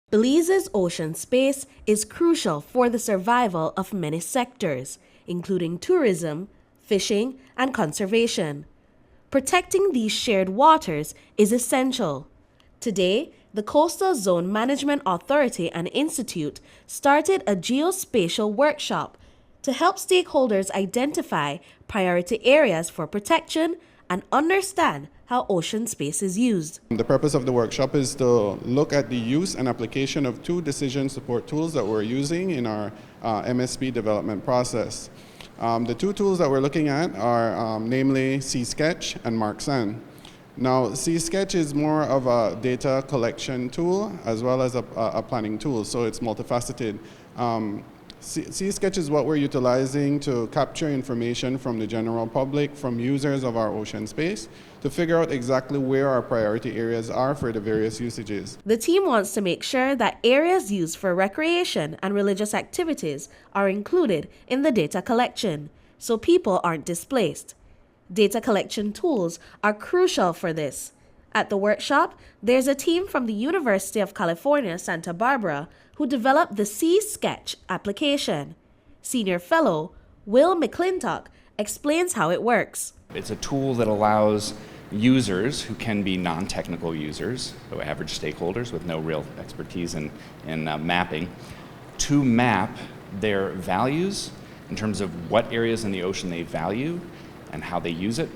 Belize's ocean space is crucial for the survival of many sectors, including tourism, fishing, and conservation. Protecting these shared waters is essential. Today, the Coastal Zone Management Authority and Institute started a geospatial workshop to help stakeholders identify priority areas for protection and understand how ocean space is used. The purpose of the workshop is to look at the use and application of two decision support tools that we're using in our MSP development process. The two tools that we're looking at are namely C-Sketch and MarkSan. Now, C-Sketch is more of a data collection tool as well as a planning tool, so it's multifaceted. C-Sketch is what we're utilizing to capture information from the general public, from users of our ocean space, to figure out exactly where our priority areas are for the various usages. The team wants to make sure that areas used for recreation and religious activities are included in the data collection, so people aren't displaced. Data collection tools are crucial for this. At the workshop, there's a team from the University of California, Santa Barbara, who developed the C-Sketch application. Senior Fellow Will McClintock explains how it works. It's a tool that allows users who can be non-technical users, so average stakeholders with no real expertise in mapping, to map their values in terms of what areas in the ocean they value and how they use it,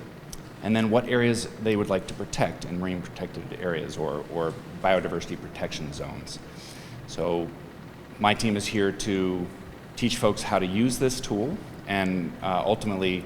and then what areas they would like to protect in marine protected areas or biodiversity protection zones. So my team is here to teach folks how to use this tool and ultimately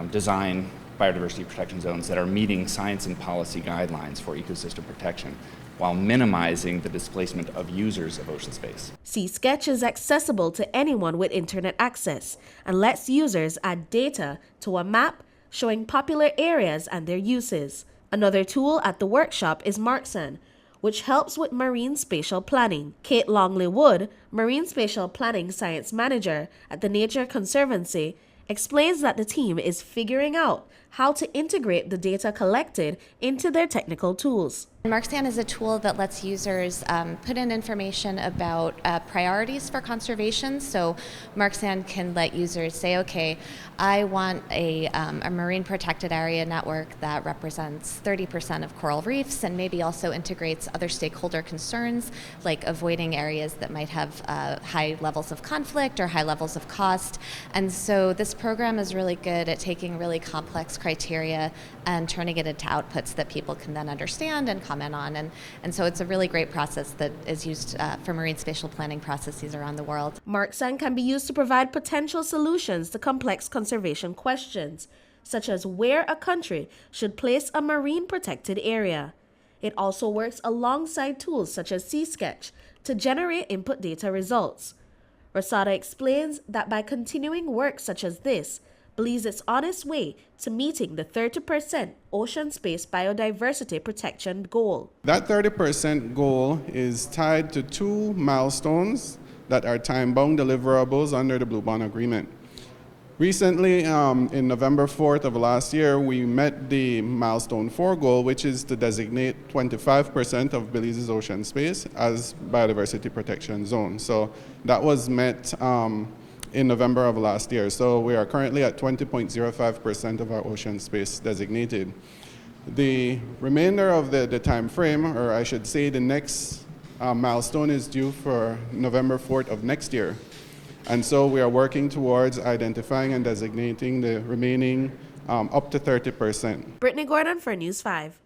design biodiversity protection zones that are meeting science and policy guidelines for ecosystem protection while minimizing the displacement of users of ocean space. C-Sketch is accessible to anyone with internet access and lets users add data to a map showing popular areas and their uses. Another tool at the workshop is MarkSan, which helps with marine spatial planning. Kate Longley Wood, Marine Spatial Planning Science Manager at the Nature Conservancy, explains that the team is figuring out how to integrate the data collected into their technical tools. MarkSan is a tool that lets users put in information about priorities for conservation. So MarkSan can let users say, okay, I want a marine protected area network that represents 30% of coral reefs and maybe also integrates other stakeholder concerns like avoiding areas that might have high levels of conflict or high levels of cost. And so this program is really good at taking really complex criteria and turning it into outputs that people can then understand and comment on. And so it's a really great process that is used for marine spatial planning processes around the world. MarkSan can be used to provide potential solutions to complex conservation questions, such as where a country should place a marine protected area. It also works alongside tools such as C-Sketch to generate input data results. Rosada explains that by continuing work such as this, Belize is on its way to meeting the 30% ocean space biodiversity protection goal. That 30% goal is tied to two milestones that are time-bound deliverables under the Blue Bond Agreement. Recently, in November 4th of last year, we met the milestone 4 goal, which is to designate 25% of Belize's ocean space as biodiversity protection zone. So that was met in November of last year. So we are currently at 20.05% of our ocean space designated. The remainder of the time frame, or I should say the next milestone, is due for November 4th of next year. And so we are working towards identifying and designating the remaining up to 30%. Brittany Gordon for News 5.